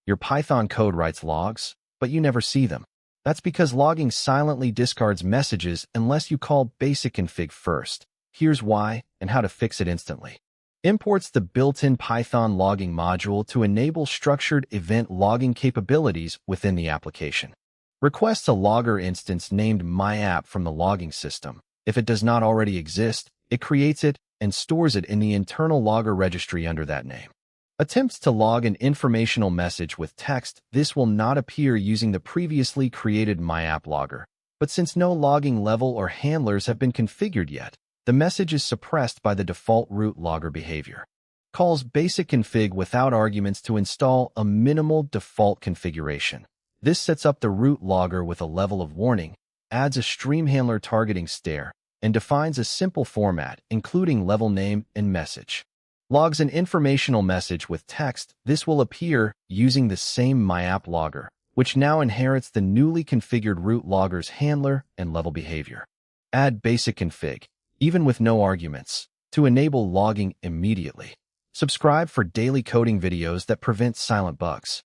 Your Python code writes logs, but you never see them. That's because logging silently discards messages unless you call basicConfig first. Here's why and how to fix it instantly. Imports the built-in Python logging module to enable structured event logging capabilities within the application. Requests a logger instance named myapp from the logging system. If it does not already exist, it creates it and stores it in the internal logger registry under that name. Attempts to log an informational message with text. This will not appear using the previously created myapp logger. But since no logging level or handlers have been configured yet, the message is suppressed by the default root logger behavior. Calls basicConfig without arguments to install a minimal default configuration. This sets up the root logger with a level of warning, adds a stream handler targeting stare, and defines a simple format, including level name and message. Logs an informational message with text. This will appear using the same myapp logger, which now inherits the newly configured root logger's handler and level behavior. Add basicConfig, even with no arguments, to enable logging immediately. Subscribe for daily coding videos that prevent silent bugs.